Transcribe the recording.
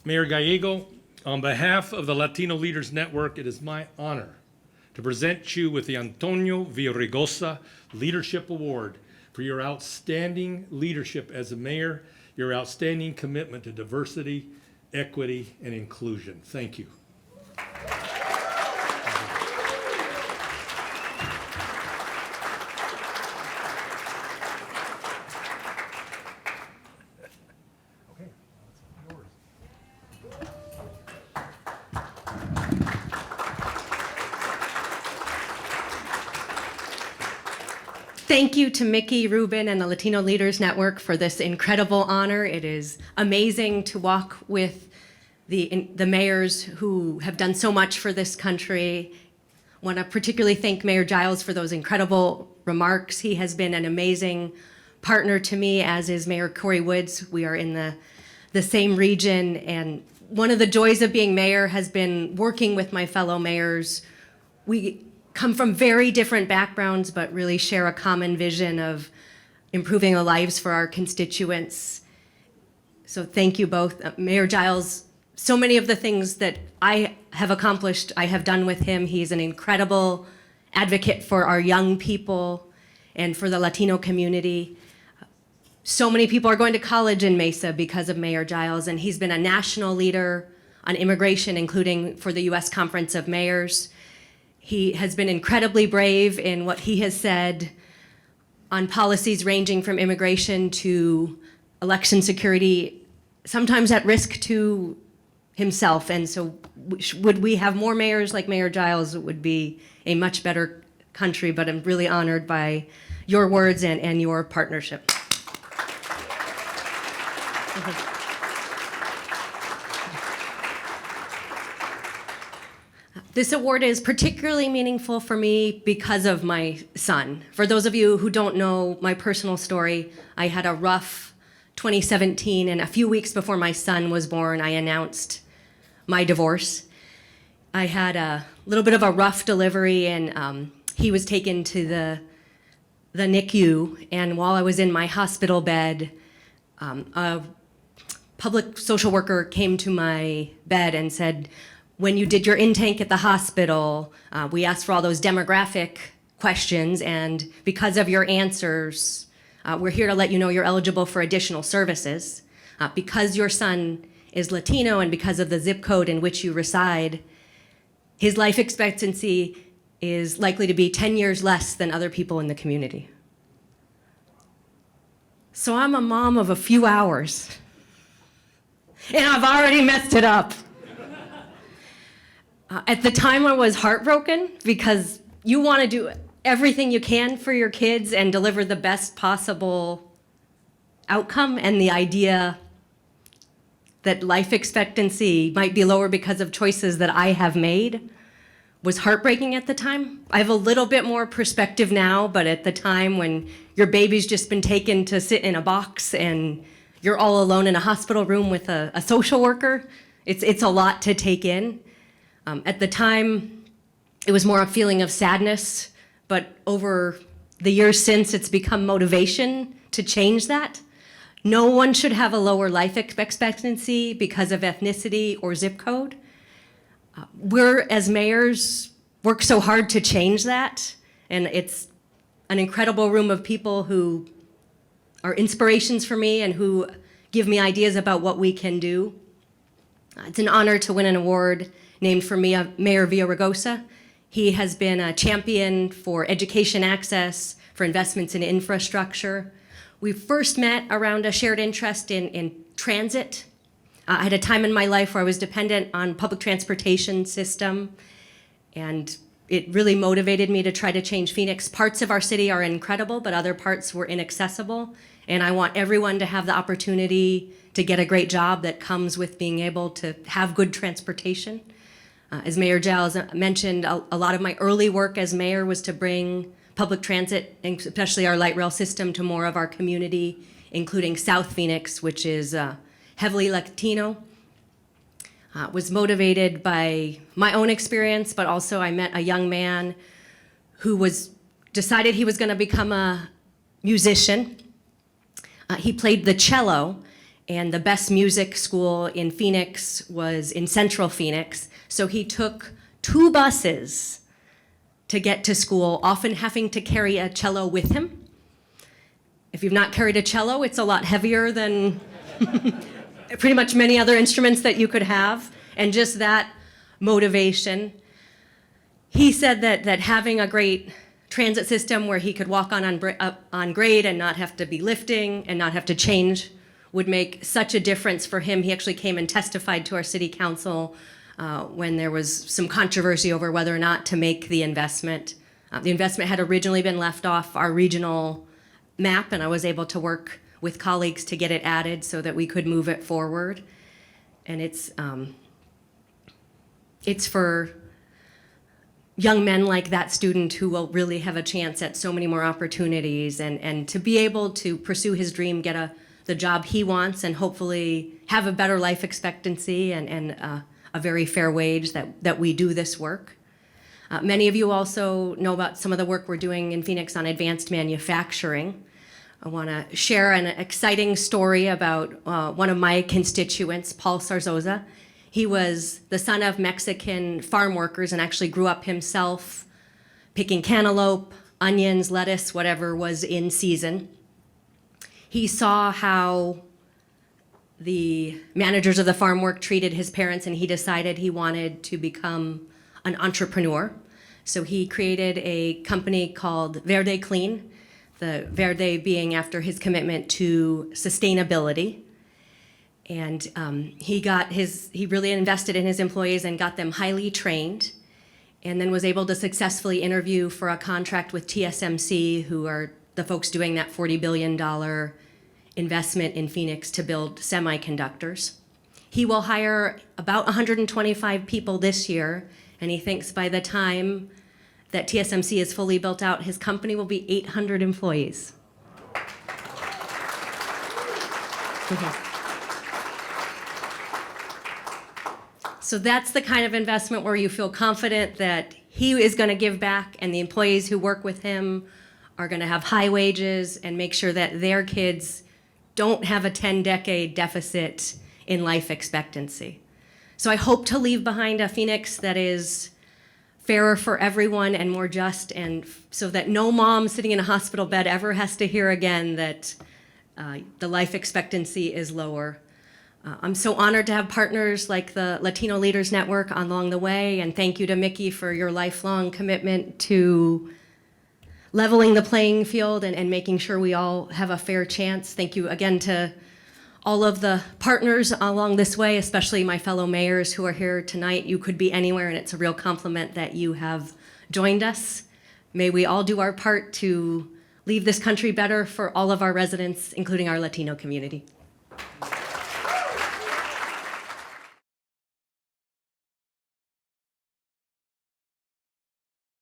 Mayor Gallego, on behalf of the Latino Leaders Network, it is my honor to present you with the Antonio Villaraigosa Leadership Award for your outstanding leadership as a mayor, your outstanding commitment to diversity, equity, and inclusion. Thank you. Thank you to Mickey, Ruben, and the Latino Leaders Network for this incredible honor. It is amazing to walk with the mayors who have done so much for this country. I want to particularly thank Mayor Giles for those incredible remarks. He has been an amazing partner to me, as is Mayor Corey Woods. We are in the same region, and one of the joys of being mayor has been working with my fellow mayors. We come from very different backgrounds, but really share a common vision of improving the lives for our constituents. So thank you both. Mayor Giles, so many of the things that I have accomplished, I have done with him. He's an incredible advocate for our young people and for the Latino community. So many people are going to college in Mesa because of Mayor Giles, and he's been a national leader on immigration, including for the U.S. Conference of Mayors. He has been incredibly brave in what he has said on policies ranging from immigration to election security, sometimes at risk to himself. And so would we have more mayors like Mayor Giles, it would be a much better country, but I'm really honored by your words and your partnership. This award is particularly meaningful for me because of my son. For those of you who don't know my personal story, I had a rough 2017, and a few weeks before my son was born, I announced my divorce. I had a little bit of a rough delivery, and he was taken to the NICU, and while I was in my hospital bed, a public social worker came to my bed and said, when you did your intake at the hospital, we asked for all those demographic questions, and because of your answers, we're here to let you know you're eligible for additional services. Because your son is Latino and because of the zip code in which you reside, his life expectancy is likely to be 10 years less than other people in the community. So I'm a mom of a few hours, and I've already messed it up. At the time, I was heartbroken because you want to do everything you can for your kids and deliver the best possible outcome, and the idea that life expectancy might be lower because of choices that I have made was heartbreaking at the time. I have a little bit more perspective now, but at the time when your baby's just been taken to sit in a box and you're all alone in a hospital room with a social worker, it's a lot to take in. At the time, it was more a feeling of sadness, but over the years since, it's become motivation to change that. No one should have a lower life expectancy because of ethnicity or zip code. We're, as mayors, work so hard to change that, and it's an incredible room of people who are inspirations for me and who give me ideas about what we can do. It's an honor to win an award named for me, Mayor Villaraigosa. He has been a champion for education access, for investments in infrastructure. We first met around a shared interest in transit. I had a time in my life where I was dependent on public transportation system, and it really motivated me to try to change Phoenix. Parts of our city are incredible, but other parts were inaccessible, and I want everyone to have the opportunity to get a great job that comes with being able to have good transportation. As Mayor Giles mentioned, a lot of my early work as mayor was to bring public transit, and especially our light rail system, to more of our community, including South Phoenix, which is heavily Latino. Was motivated by my own experience, but also I met a young man who decided he was going to become a musician. He played the cello, and the best music school in Phoenix was in Central Phoenix. So he took 2 buses to get to school, often having to carry a cello with him. If you've not carried a cello, it's a lot heavier than pretty much many other instruments that you could have, and just that motivation. He said that having a great transit system where he could walk on grade and not have to be lifting and not have to change would make such a difference for him. He actually came and testified to our city council when there was some controversy over whether or not to make the investment. The investment had originally been left off our regional map, and I was able to work with colleagues to get it added so that we could move it forward. And it's for young men like that student who will really have a chance at so many more opportunities, and to be able to pursue his dream, get the job he wants, and hopefully have a better life expectancy and a very fair wage that we do this work. Many of you also know about some of the work we're doing in Phoenix on advanced manufacturing. I want to share an exciting story about one of my constituents, Paul Zarzosa. He was the son of Mexican farm workers and actually grew up himself picking cantaloupe, onions, lettuce, whatever was in season. He saw how the managers of the farm work treated his parents, and he decided he wanted to become an entrepreneur. So he created a company called Verde Clean, the Verde being after his commitment to sustainability. And he really invested in his employees and got them highly trained, and then was able to successfully interview for a contract with TSMC, who are the folks doing that $40 billion investment in Phoenix to build semiconductors. He will hire about 125 people this year, and he thinks by the time that TSMC is fully built out, his company will be 800 employees. So that's the kind of investment where you feel confident that he is going to give back, and the employees who work with him are going to have high wages and make sure that their kids don't have a 10-decade deficit in life expectancy. So I hope to leave behind a Phoenix that is fairer for everyone and more just, and so that no mom sitting in a hospital bed ever has to hear again that the life expectancy is lower. I'm so honored to have partners like the Latino Leaders Network along the way, and thank you to Mickey for your lifelong commitment to leveling the playing field and making sure we all have a fair chance. Thank you again to all of the partners along this way, especially my fellow mayors who are here tonight. You could be anywhere, and it's a real compliment that you have joined us. May we all do our part to leave this country better for all of our residents, including our Latino community.